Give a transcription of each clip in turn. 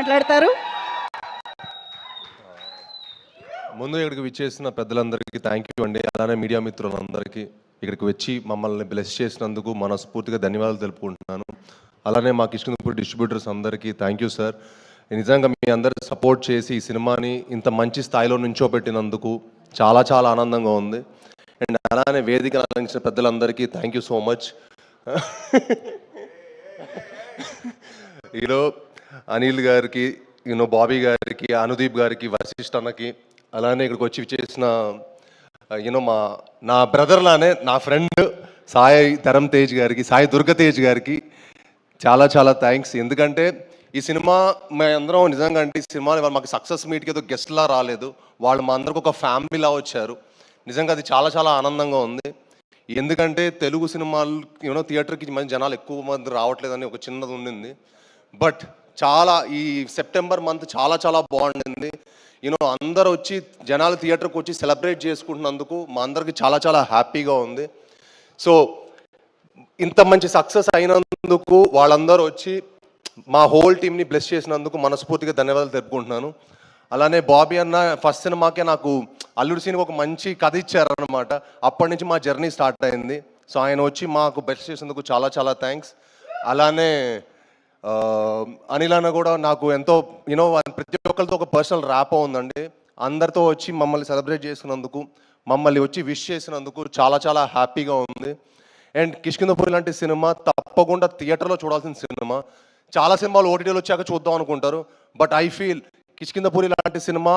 మాట్లాడతారు. ముందు ఇక్కడికి విచ్చేసిన పెద్దలందరికీ థ్యాంక్ యూ అండి. అలానే మీడియా మిత్రులందరికీ ఇక్కడికి వచ్చి మమ్మల్ని బ్లెస్ చేసినందుకు మనస్ఫూర్తిగా ధన్యవాదాలు తెలుపుకుంటున్నాను. అలానే మా కిష్కిందపూర్ డిస్ట్రిబ్యూటర్స్ అందరికీ థ్యాంక్ యూ సార్. నిజంగా మీ అందరు సపోర్ట్ చేసి ఈ సినిమాని ఇంత మంచి స్థాయిలో నుంచోబెట్టినందుకు చాలా చాలా ఆనందంగా ఉంది. అండ్ అలానే వేదిక అలంకరించిన పెద్దలందరికీ థ్యాంక్ యూ సో మచ్. ఈరో అనిల్ గారికి, బాబీ గారికి, అనుదీప్ గారికి, వశిష్ఠ అన్నకి, అలానే ఇక్కడికి వచ్చి చేసిన నా బ్రదర్ లానే నా ఫ్రెండ్ సాయి ధరమ్ తేజ్ గారికి, సాయి దుర్గ తేజ్ గారికి చాలా చాలా థ్యాంక్స్. ఎందుకంటే ఈ సినిమా మేమందరం నిజంగా అంటే ఈ సినిమాని మాకు సక్సెస్ మీట్కి ఏదో గెస్ట్లా రాలేదు, వాళ్ళు మా అందరికి ఒక ఫ్యామిలీలా వచ్చారు. నిజంగా అది చాలా చాలా ఆనందంగా ఉంది. ఎందుకంటే తెలుగు సినిమాలు థియేటర్కి మంచి జనాలు ఎక్కువ మంది రావట్లేదని ఒక చిన్నది ఉండింది. బట్ చాలా ఈ సెప్టెంబర్ మంత్ చాలా చాలా బాగుండింది. అందరూ వచ్చి జనాలు థియేటర్కి వచ్చి సెలబ్రేట్ చేసుకుంటున్నందుకు మా అందరికి చాలా చాలా హ్యాపీగా ఉంది. సో ఇంత మంచి సక్సెస్ అయినందుకు వాళ్ళందరూ వచ్చి మా హోల్ టీమ్ని బ్లెస్ చేసినందుకు మనస్ఫూర్తిగా ధన్యవాదాలు తెలుపుకుంటున్నాను. అలానే బాబీ అన్న ఫస్ట్ సినిమాకే నాకు అల్లుడు సీన్కి ఒక మంచి కథ ఇచ్చారనమాట. అప్పటి నుంచి మా జర్నీ స్టార్ట్ అయింది. సో ఆయన వచ్చి మాకు బ్లెస్ చేసినందుకు చాలా చాలా థ్యాంక్స్. అలానే అనిల్ అన్న కూడా నాకు ఎంతో ప్రతి ఒక్కరితో ఒక పర్సనల్ ర్యాప్ ఉందండి. అందరితో వచ్చి మమ్మల్ని సెలబ్రేట్ చేసినందుకు, మమ్మల్ని వచ్చి విష్ చేసినందుకు చాలా చాలా హ్యాపీగా ఉంది. అండ్ కిష్కిందపూరి లాంటి సినిమా తప్పకుండా థియేటర్లో చూడాల్సిన సినిమా. చాలా సినిమాలు ఓటీటీలో వచ్చాక చూద్దాం అనుకుంటారు, బట్ ఐ ఫీల్ కిష్కిందపూరి లాంటి సినిమా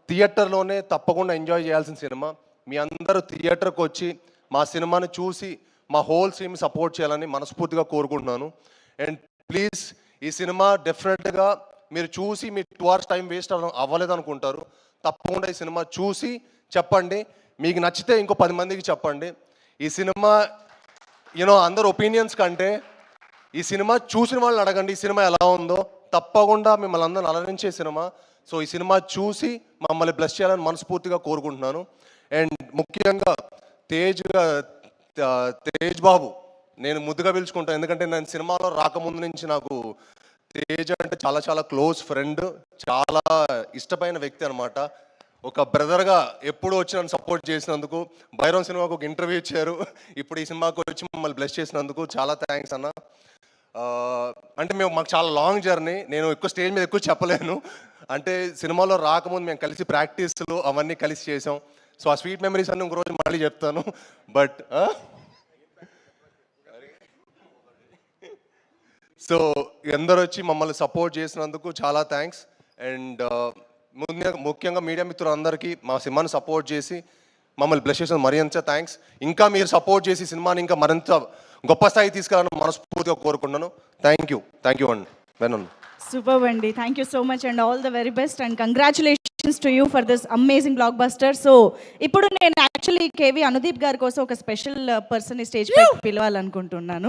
థియేటర్లోనే తప్పకుండా ఎంజాయ్ చేయాల్సిన సినిమా. మీ అందరూ థియేటర్కి వచ్చి మా సినిమాని చూసి మా హోల్ టీమ్ సపోర్ట్ చేయాలని మనస్ఫూర్తిగా కోరుకుంటున్నాను. అండ్ ప్లీజ్ ఈ సినిమా డెఫినెట్గా మీరు చూసి మీ 2 hours టైం వేస్ట్ అవ్వలేదు అనుకుంటారు. తప్పకుండా ఈ సినిమా చూసి చెప్పండి, మీకు నచ్చితే ఇంకో 10 మందికి చెప్పండి. ఈ సినిమా అందరు ఒపీనియన్స్ కంటే ఈ సినిమా చూసిన వాళ్ళని అడగండి ఈ సినిమా ఎలా ఉందో. తప్పకుండా మిమ్మల్ని అందరిని అలరించే సినిమా. సో ఈ సినిమా చూసి మమ్మల్ని బ్లెస్ చేయాలని మనస్ఫూర్తిగా కోరుకుంటున్నాను. అండ్ ముఖ్యంగా తేజ్ బాబు నేను ముద్దుగా పిలుచుకుంటాను, ఎందుకంటే నేను సినిమాలో రాకముందు నుంచి నాకు తేజ్ అంటే చాలా చాలా క్లోజ్ ఫ్రెండ్, చాలా ఇష్టమైన వ్యక్తి అనమాట. ఒక బ్రదర్గా ఎప్పుడు వచ్చి నన్ను సపోర్ట్ చేసినందుకు, భైరవ్ సినిమాకు ఒక ఇంటర్వ్యూ ఇచ్చారు, ఇప్పుడు ఈ సినిమాకు వచ్చి మమ్మల్ని బ్లెస్ చేసినందుకు చాలా థ్యాంక్స్ అన్న. అంటే మాకు చాలా లాంగ్ జర్నీ, నేను ఎక్కువ స్టేజ్ మీద ఎక్కువ చెప్పలేను. అంటే సినిమాలో రాకముందు మేము కలిసి ప్రాక్టీస్లు అవన్నీ కలిసి చేసాం. సో ఆ స్వీట్ మెమరీస్ అన్నీ ఇంకో రోజు మళ్ళీ చెప్తాను. బట్ సో అందరూ వచ్చి మమ్మల్ని సపోర్ట్ చేసినందుకు చాలా థ్యాంక్స్. అండ్ ముఖ్యంగా మీడియా మిత్రులందరికీ మా సినిమాని సపోర్ట్ చేసి మమ్మల్ని బ్లెస్ చేసిన మరింత థ్యాంక్స్. ఇంకా మీరు సపోర్ట్ చేసి సినిమాని ఇంకా మరింత గొప్ప స్థాయి తీసుకురావాలని మనస్ఫూర్తిగా కోరుకుంటున్నాను. థ్యాంక్ యూ అండి. వెనన్ సూపర్ అండి. Thank you so much and all the very best and congratulations to you for this amazing block buster. So ఇప్పుడు నేను యాక్చువల్లీ కేవీ అనుదీప్ గారి కోసం ఒక స్పెషల్ పర్సన్ స్టేజ్ పై పిలవాలనుకుంటున్నాను.